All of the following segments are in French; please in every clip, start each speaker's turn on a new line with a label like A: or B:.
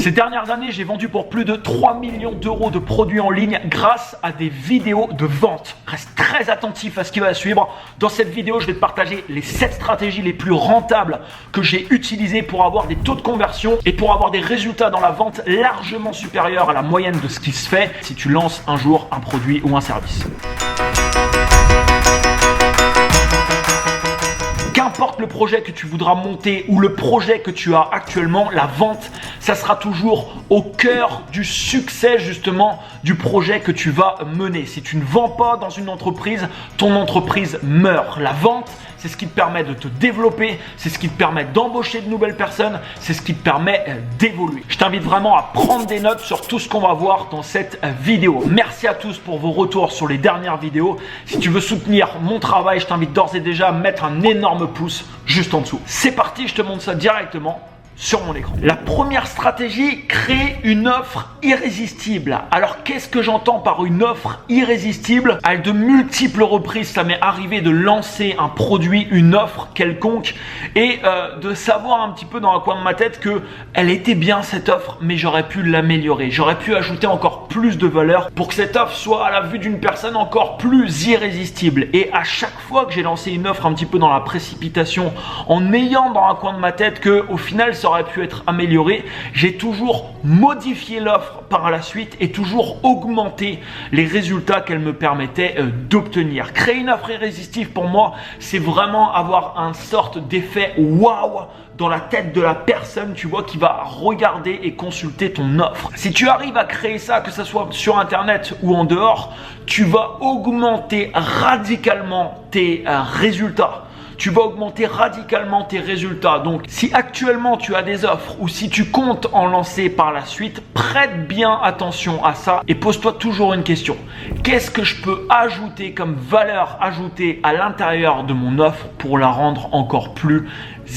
A: Ces dernières années, j'ai vendu pour plus de 3 millions d'euros de produits en ligne grâce à des vidéos de vente. Reste très attentif à ce qui va suivre. Dans cette vidéo, je vais te partager les 7 stratégies les plus rentables que j'ai utilisées pour avoir des taux de conversion et pour avoir des résultats dans la vente largement supérieurs à la moyenne de ce qui se fait si tu lances un jour un produit ou un service. Qu'importe le projet que tu voudras monter ou le projet que tu as actuellement, la vente, ça sera toujours au cœur du succès justement du projet que tu vas mener. Si tu ne vends pas dans une entreprise, ton entreprise meurt. La vente, c'est ce qui te permet de te développer, c'est ce qui te permet d'embaucher de nouvelles personnes, c'est ce qui te permet d'évoluer. Je t'invite vraiment à prendre des notes sur tout ce qu'on va voir dans cette vidéo. Merci à tous pour vos retours sur les dernières vidéos. Si tu veux soutenir mon travail, je t'invite d'ores et déjà à mettre un énorme pouce juste en dessous. C'est parti, je te montre ça directement sur mon écran. La première stratégie, créer une offre irrésistible. Alors qu'est-ce que j'entends par une offre irrésistible? À de multiples reprises, ça m'est arrivé de lancer un produit, une offre quelconque et de savoir un petit peu dans un coin de ma tête que elle était bien cette offre, mais j'aurais pu l'améliorer. J'aurais pu ajouter encore plus de valeur pour que cette offre soit à la vue d'une personne encore plus irrésistible. Et à chaque fois que j'ai lancé une offre un petit peu dans la précipitation, en ayant dans un coin de ma tête que au final ça aurait pu être amélioré, j'ai toujours modifié l'offre par la suite et toujours augmenté les résultats qu'elle me permettait d'obtenir. Créer une offre irrésistible pour moi, c'est vraiment avoir un sorte d'effet waouh dans la tête de la personne, tu vois, qui va regarder et consulter ton offre. Si tu arrives à créer ça, que ce soit sur internet ou en dehors, tu vas augmenter radicalement tes résultats. Tu vas augmenter radicalement tes résultats. Donc, si actuellement tu as des offres ou si tu comptes en lancer par la suite, prête bien attention à ça et pose-toi toujours une question. Qu'est-ce que je peux ajouter comme valeur ajoutée à l'intérieur de mon offre pour la rendre encore plus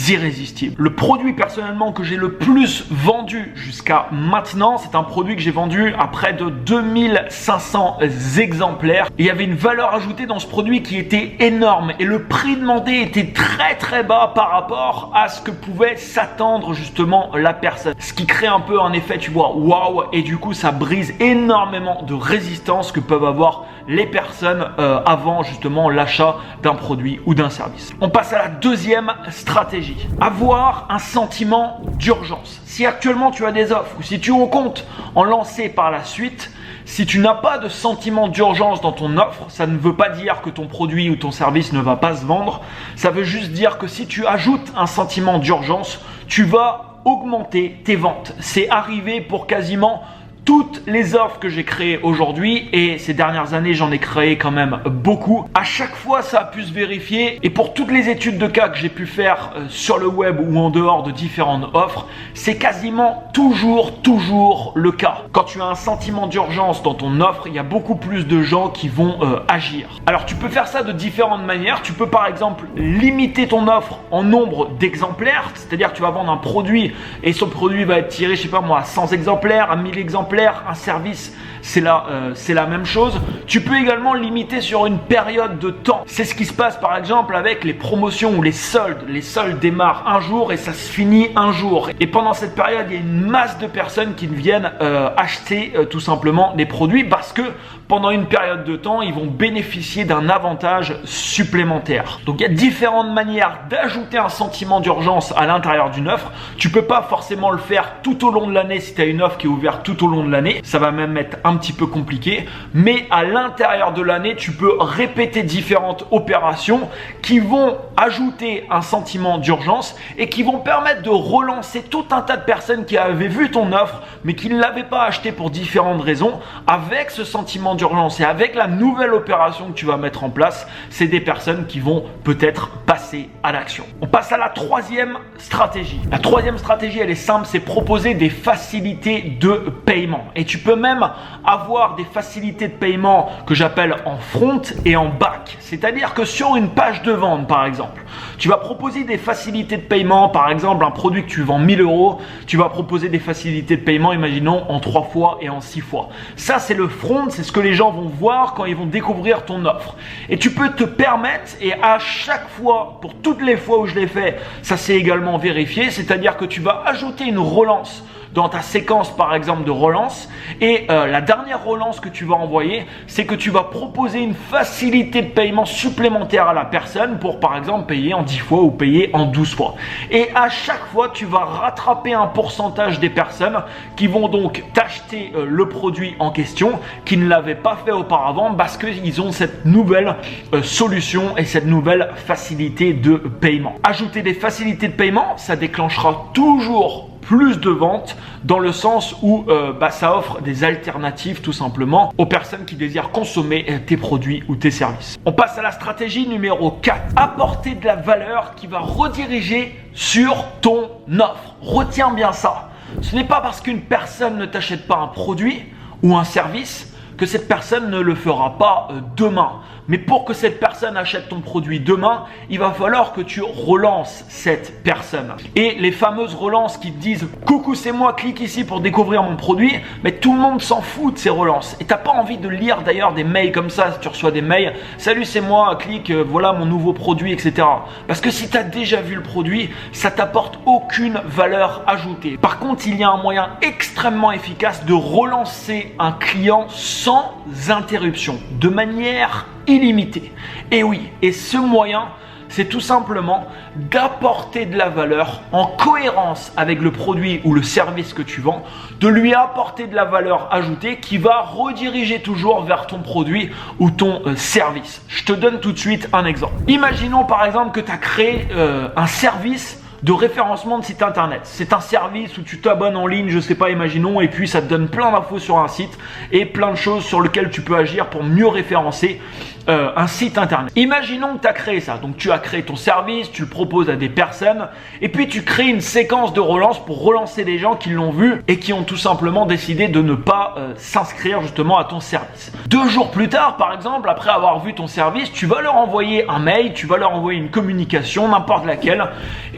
A: irrésistible? Le produit personnellement que j'ai le plus vendu jusqu'à maintenant, c'est un produit que j'ai vendu à près de 2500 exemplaires. Et il y avait une valeur ajoutée dans ce produit qui était énorme et le prix demandé était très très bas par rapport à ce que pouvait s'attendre justement la personne. Ce qui crée un peu un effet, tu vois, waouh, et du coup ça brise énormément de résistance que peuvent avoir les personnes avant justement l'achat d'un produit ou d'un service. On passe à la deuxième stratégie. Avoir un sentiment d'urgence. Si actuellement tu as des offres ou si tu comptes en lancer par la suite, si tu n'as pas de sentiment d'urgence dans ton offre, ça ne veut pas dire que ton produit ou ton service ne va pas se vendre. Ça veut juste dire que si tu ajoutes un sentiment d'urgence, tu vas augmenter tes ventes. C'est arrivé pour quasiment toutes les offres que j'ai créées aujourd'hui et ces dernières années, j'en ai créé quand même beaucoup. À chaque fois, ça a pu se vérifier et pour toutes les études de cas que j'ai pu faire sur le web ou en dehors de différentes offres, c'est quasiment toujours le cas. Quand tu as un sentiment d'urgence dans ton offre, il y a beaucoup plus de gens qui vont agir. Alors, tu peux faire ça de différentes manières. Tu peux par exemple limiter ton offre en nombre d'exemplaires, c'est-à-dire que tu vas vendre un produit et ce produit va être tiré, je sais pas moi, à 100 exemplaires, à 1000 exemplaires. Un service, c'est la même chose. Tu peux également limiter sur une période de temps. C'est ce qui se passe par exemple avec les promotions ou les soldes. Les soldes démarrent un jour et ça se finit un jour. Et pendant cette période, il y a une masse de personnes qui viennent acheter tout simplement des produits parce que pendant une période de temps, ils vont bénéficier d'un avantage supplémentaire. Donc il y a différentes manières d'ajouter un sentiment d'urgence à l'intérieur d'une offre. Tu peux pas forcément le faire tout au long de l'année si tu as une offre qui est ouverte tout au long de l'année. Ça va même être un petit peu compliqué. Mais à l'intérieur de l'année, tu peux répéter différentes opérations qui vont ajouter un sentiment d'urgence et qui vont permettre de relancer tout un tas de personnes qui avaient vu ton offre mais qui ne l'avaient pas acheté pour différentes raisons. Avec ce sentiment d'urgence et avec la nouvelle opération que tu vas mettre en place, c'est des personnes qui vont peut-être passer à l'action. On passe à la troisième stratégie. La troisième stratégie, elle est simple, c'est proposer des facilités de paiement. Et tu peux même avoir des facilités de paiement que j'appelle en front et en back. C'est-à-dire que sur une page de vente, par exemple, tu vas proposer des facilités de paiement. Par exemple, un produit que tu vends 1000 €, tu vas proposer des facilités de paiement, imaginons, en 3 fois et en 6 fois. Ça, c'est le front, c'est ce que les gens vont voir quand ils vont découvrir ton offre. Et tu peux te permettre, et à chaque fois, pour toutes les fois où je l'ai fait, ça s'est également vérifié, c'est-à-dire que tu vas ajouter une relance dans ta séquence par exemple de relance. Et la dernière relance que tu vas envoyer, c'est que tu vas proposer une facilité de paiement supplémentaire à la personne pour par exemple payer en 10 fois ou payer en 12 fois. Et à chaque fois, tu vas rattraper un pourcentage des personnes qui vont donc t'acheter le produit en question, qui ne l'avaient pas fait auparavant parce qu'ils ont cette nouvelle solution et cette nouvelle facilité de paiement. Ajouter des facilités de paiement, ça déclenchera toujours plus de ventes dans le sens où ça offre des alternatives tout simplement aux personnes qui désirent consommer tes produits ou tes services. On passe à la stratégie numéro 4. Apporter de la valeur qui va rediriger sur ton offre. Retiens bien ça. Ce n'est pas parce qu'une personne ne t'achète pas un produit ou un service que cette personne ne le fera pas demain. Mais pour que cette personne achète ton produit demain, il va falloir que tu relances cette personne. Et les fameuses relances qui te disent « Coucou, c'est moi, clique ici pour découvrir mon produit », mais tout le monde s'en fout de ces relances. Et tu n'as pas envie de lire d'ailleurs des mails comme ça, si tu reçois des mails « Salut, c'est moi, clique, voilà mon nouveau produit, etc. » Parce que si tu as déjà vu le produit, ça t'apporte aucune valeur ajoutée. Par contre, il y a un moyen extrêmement efficace de relancer un client sans interruption, de manière illimité. Et oui, et ce moyen, c'est tout simplement d'apporter de la valeur en cohérence avec le produit ou le service que tu vends, de lui apporter de la valeur ajoutée qui va rediriger toujours vers ton produit ou ton service. Je te donne tout de suite un exemple. Imaginons par exemple que tu as créé un service de référencement de site internet. C'est un service où tu t'abonnes en ligne, je sais pas, imaginons, et puis ça te donne plein d'infos sur un site et plein de choses sur lesquelles tu peux agir pour mieux référencer un site internet. Imaginons que tu as créé ça. Donc tu as créé ton service, tu le proposes à des personnes et puis tu crées une séquence de relance pour relancer les gens qui l'ont vu et qui ont tout simplement décidé de ne pas s'inscrire justement à ton service. 2 jours plus tard, par exemple, après avoir vu ton service, tu vas leur envoyer un mail, tu vas leur envoyer une communication, n'importe laquelle,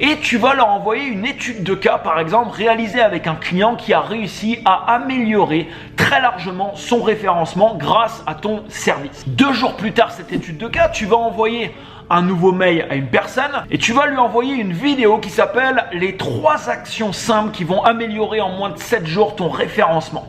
A: et tu vas leur envoyer une étude de cas, par exemple, réalisée avec un client qui a réussi à améliorer très largement son référencement grâce à ton service. 2 jours plus tard, cette étude de cas, tu vas envoyer un nouveau mail à une personne et tu vas lui envoyer une vidéo qui s'appelle « Les 3 actions simples qui vont améliorer en moins de 7 jours ton référencement ».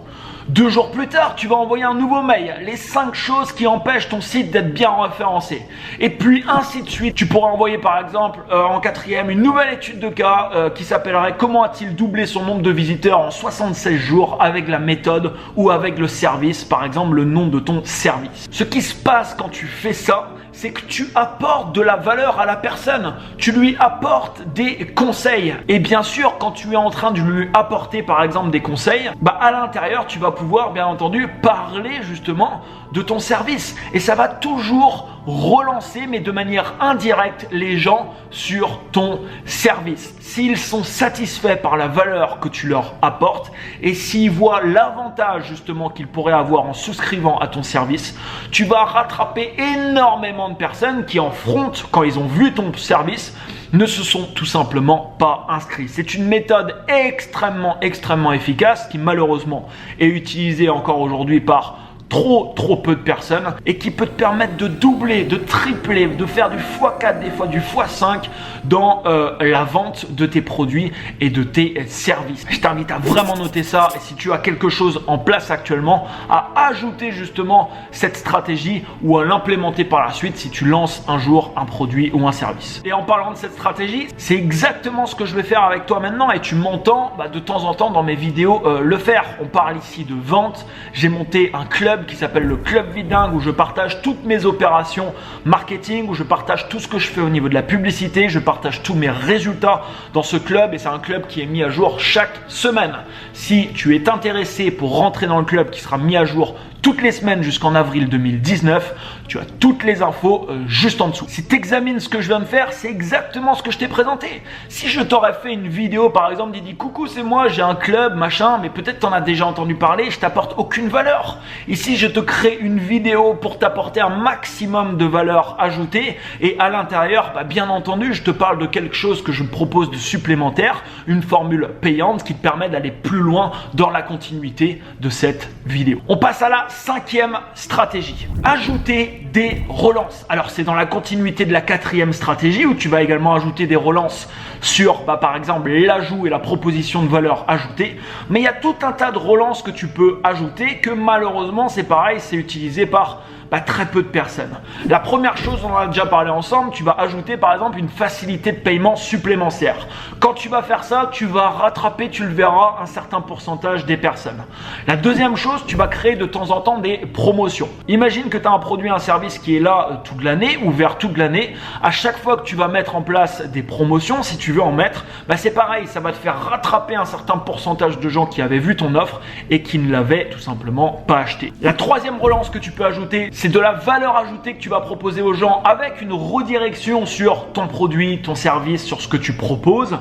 A: 2 jours plus tard, tu vas envoyer un nouveau mail, les 5 choses qui empêchent ton site d'être bien référencé. Et puis ainsi de suite. Tu pourras envoyer par exemple en 4e une nouvelle étude de cas qui s'appellerait « Comment a-t-il doublé son nombre de visiteurs en 76 jours avec la méthode ou avec le service ?» Par exemple, le nom de ton service. Ce qui se passe quand tu fais ça, c'est que tu apportes de la valeur à la personne. Tu lui apportes des conseils. Et bien sûr, quand tu es en train de lui apporter par exemple des conseils, à l'intérieur, tu vas pouvoir bien entendu parler justement de ton service. Et ça va toujours relancer, mais de manière indirecte, les gens sur ton service. S'ils sont satisfaits par la valeur que tu leur apportes et s'ils voient l'avantage justement qu'ils pourraient avoir en souscrivant à ton service, tu vas rattraper énormément de personnes qui en fronte, quand ils ont vu ton service, ne se sont tout simplement pas inscrits. C'est une méthode extrêmement efficace qui malheureusement est utilisée encore aujourd'hui par trop peu de personnes et qui peut te permettre de doubler, de tripler, de faire du x4, des fois du x5 dans la vente de tes produits et de tes services. Je t'invite à vraiment noter ça et si tu as quelque chose en place actuellement, à ajouter justement cette stratégie ou à l'implémenter par la suite si tu lances un jour un produit ou un service. Et en parlant de cette stratégie, c'est exactement ce que je vais faire avec toi maintenant et tu m'entends de temps en temps dans mes vidéos le faire. On parle ici de vente. J'ai monté un club qui s'appelle le Club Vidingue où je partage toutes mes opérations marketing, où je partage tout ce que je fais au niveau de la publicité, je partage tous mes résultats dans ce club et c'est un club qui est mis à jour chaque semaine. Si tu es intéressé pour rentrer dans le club qui sera mis à jour toutes les semaines jusqu'en avril 2019, tu as toutes les infos juste en dessous. Si tu examines ce que je viens de faire, c'est exactement ce que je t'ai présenté. Si je t'aurais fait une vidéo par exemple, dit coucou c'est moi, j'ai un club, machin, mais peut-être tu en as déjà entendu parler, je t'apporte aucune valeur. Ici je te crée une vidéo pour t'apporter un maximum de valeur ajoutée et à l'intérieur, bien entendu, je te parle de quelque chose que je propose de supplémentaire, une formule payante qui te permet d'aller plus loin dans la continuité de cette vidéo. On passe à la 5e stratégie, ajouter des relances. Alors c'est dans la continuité de la 4e stratégie où tu vas également ajouter des relances sur par exemple l'ajout et la proposition de valeur ajoutée. Mais il y a tout un tas de relances que tu peux ajouter que malheureusement c'est pareil, c'est utilisé par très peu de personnes. La première chose, on en a déjà parlé ensemble, tu vas ajouter par exemple une facilité de paiement supplémentaire. Quand tu vas faire ça, tu vas rattraper, tu le verras, un certain pourcentage des personnes. La deuxième chose, tu vas créer de temps en temps des promotions. Imagine que tu as un produit, un service qui est là toute l'année, ouvert toute l'année. À chaque fois que tu vas mettre en place des promotions, si tu veux en mettre, c'est pareil, ça va te faire rattraper un certain pourcentage de gens qui avaient vu ton offre et qui ne l'avaient tout simplement pas acheté. La troisième relance que tu peux ajouter, c'est de la valeur ajoutée que tu vas proposer aux gens avec une redirection sur ton produit, ton service, sur ce que tu proposes.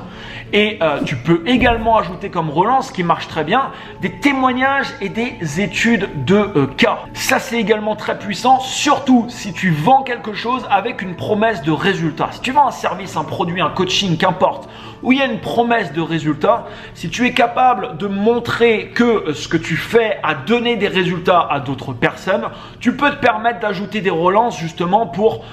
A: Et tu peux également ajouter comme relance, qui marche très bien, des témoignages et des études de cas. Ça, c'est également très puissant, surtout si tu vends quelque chose avec une promesse de résultat. Si tu vends un service, un produit, un coaching, qu'importe, où il y a une promesse de résultat, si tu es capable de montrer que ce que tu fais a donné des résultats à d'autres personnes, tu peux te permettre d'ajouter des relances justement pour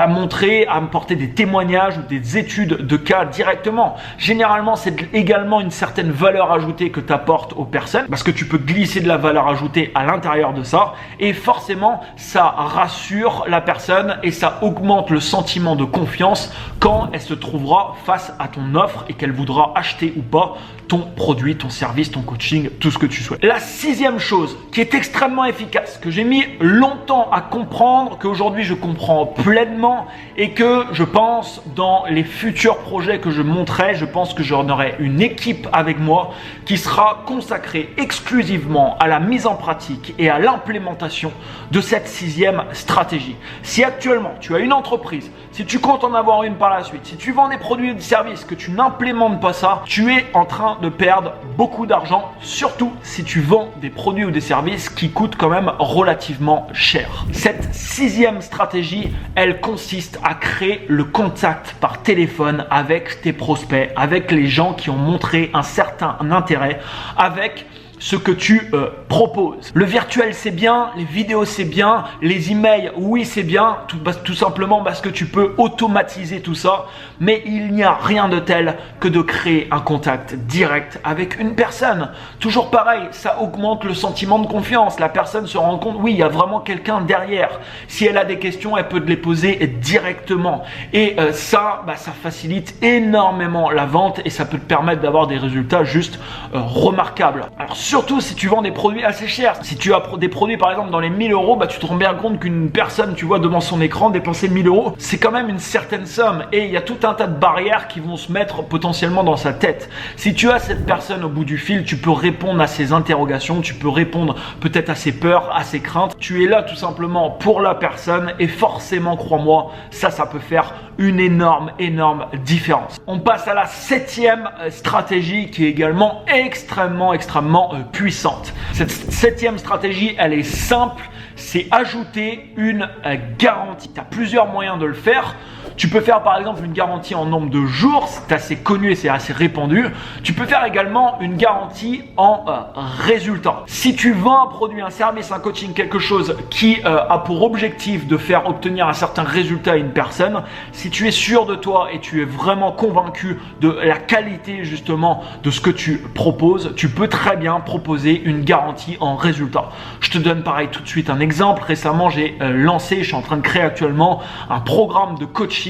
A: montrer, apporter des témoignages ou des études de cas directement. Généralement, c'est également une certaine valeur ajoutée que tu apportes aux personnes parce que tu peux glisser de la valeur ajoutée à l'intérieur de ça et forcément, ça rassure la personne et ça augmente le sentiment de confiance quand elle se trouvera face à ton offre et qu'elle voudra acheter ou pas ton produit, ton service, ton coaching, tout ce que tu souhaites. La 6e chose qui est extrêmement efficace, que j'ai mis longtemps à comprendre, qu'aujourd'hui je comprends pleinement et que je pense dans les futurs projets que je monterai, je pense que j'en aurai une équipe avec moi qui sera consacrée exclusivement à la mise en pratique et à l'implémentation de cette 6e stratégie. Si actuellement tu as une entreprise, si tu comptes en avoir une par la suite, si tu vends des produits et des services, que tu n'implémentes pas ça, tu es en train de perdre beaucoup d'argent, surtout si tu vends des produits ou des services qui coûtent quand même relativement cher. Cette 6e stratégie, elle consiste à créer le contact par téléphone avec tes prospects, avec les gens qui ont montré un certain intérêt, avec ce que tu proposes. Le virtuel, c'est bien, les vidéos, c'est bien, les emails, oui, c'est bien, tout simplement parce que tu peux automatiser tout ça, mais il n'y a rien de tel que de créer un contact direct avec une personne. Toujours pareil, ça augmente le sentiment de confiance. La personne se rend compte, oui, il y a vraiment quelqu'un derrière. Si elle a des questions, elle peut te les poser directement. Et ça facilite énormément la vente et ça peut te permettre d'avoir des résultats juste remarquables. Alors, surtout si tu vends des produits assez chers. Si tu as des produits par exemple dans les 1000 euros, tu te rends bien compte qu'une personne, tu vois, devant son écran dépenser 1000 euros, c'est quand même une certaine somme et il y a tout un tas de barrières qui vont se mettre potentiellement dans sa tête. Si tu as cette personne au bout du fil, tu peux répondre à ses interrogations, tu peux répondre peut-être à ses peurs, à ses craintes. Tu es là tout simplement pour la personne et forcément, crois-moi, ça peut faire une énorme différence. On passe à la 7e stratégie qui est également extrêmement puissante. Cette 7e stratégie, elle est simple, c'est ajouter une garantie. Tu as plusieurs moyens de le faire. Tu peux faire par exemple une garantie en nombre de jours, c'est assez connu et c'est assez répandu. Tu peux faire également une garantie en résultat. Si tu vends un produit, un service, un coaching, quelque chose qui a pour objectif de faire obtenir un certain résultat à une personne, si tu es sûr de toi et tu es vraiment convaincu de la qualité justement de ce que tu proposes, tu peux très bien proposer une garantie en résultat. Je te donne pareil tout de suite un exemple. Récemment, j'ai lancé, je suis en train de créer actuellement un programme de coaching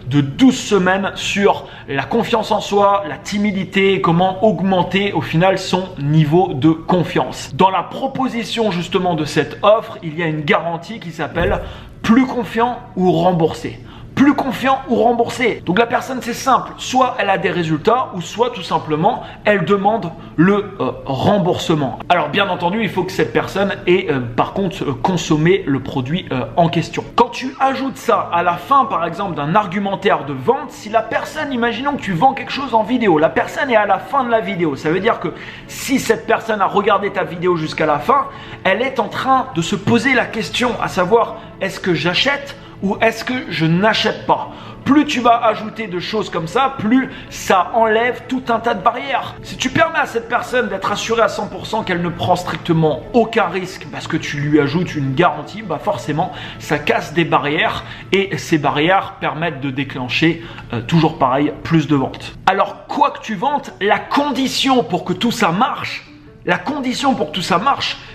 A: de 12 semaines sur la confiance en soi, la timidité, comment augmenter au final son niveau de confiance. Dans la proposition justement de cette offre, il y a une garantie qui s'appelle plus confiant ou remboursé. Plus confiant ou remboursé. Donc la personne, c'est simple, soit elle a des résultats ou soit tout simplement elle demande le remboursement. Alors bien entendu, il faut que cette personne ait par contre consommé le produit en question. Quand tu ajoutes ça à la fin par exemple d'un argumentaire de vente, si la personne, imaginons que tu vends quelque chose en vidéo, la personne est à la fin de la vidéo, ça veut dire que si cette personne a regardé ta vidéo jusqu'à la fin, elle est en train de se poser la question à savoir, est-ce que j'achète ou est-ce que je n'achète pas? plus tu vas ajouter de choses comme ça, plus ça enlève tout un tas de barrières. Si tu permets à cette personne d'être assurée à 100% qu'elle ne prend strictement aucun risque parce que tu lui ajoutes une garantie, bah forcément, ça casse des barrières et ces barrières permettent de déclencher, toujours pareil, plus de ventes. Alors, quoi que tu vendes, la condition pour que tout ça marche,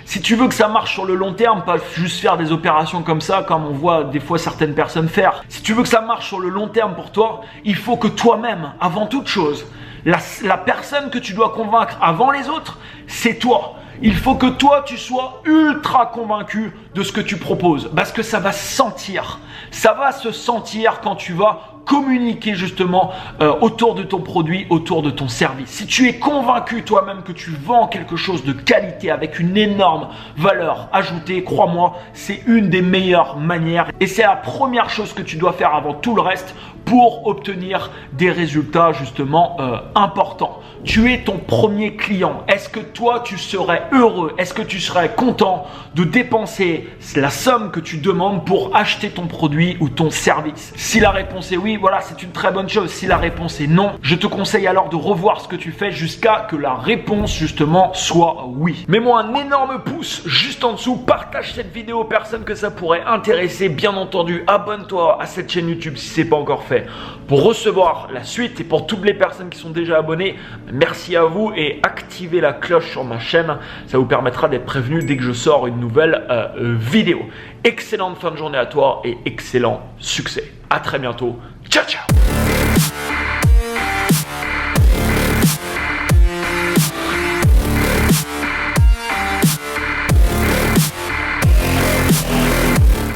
A: si tu veux que ça marche sur le long terme, pas juste faire des opérations comme ça, comme on voit des fois certaines personnes faire. Si tu veux que ça marche sur le long terme pour toi, il faut que toi-même, avant toute chose, la personne que tu dois convaincre avant les autres, c'est toi. Il faut que toi, tu sois ultra convaincu de ce que tu proposes parce que ça va se sentir. Ça va se sentir quand tu vas communiquer justement autour de ton produit, autour de ton service. Si tu es convaincu toi-même que tu vends quelque chose de qualité avec une énorme valeur ajoutée, crois-moi, c'est une des meilleures manières et c'est la première chose que tu dois faire avant tout le reste pour obtenir des résultats justement importants. Tu es ton premier client. Est-ce que toi, tu serais heureux? Est-ce que tu serais content de dépenser la somme que tu demandes pour acheter ton produit ou ton service? Si la réponse est oui, voilà, c'est une très bonne chose. Si la réponse est non, je te conseille alors de revoir ce que tu fais jusqu'à que la réponse justement soit oui. Mets-moi un énorme pouce juste en dessous, partage cette vidéo aux personnes que ça pourrait intéresser. Bien entendu, abonne-toi à cette chaîne YouTube si ce n'est pas encore fait pour recevoir la suite et pour toutes les personnes qui sont déjà abonnées, merci à vous et activez la cloche sur ma chaîne, ça vous permettra d'être prévenu dès que je sors une nouvelle vidéo. Excellente fin de journée à toi et excellent succès. À très bientôt. Ciao, ciao.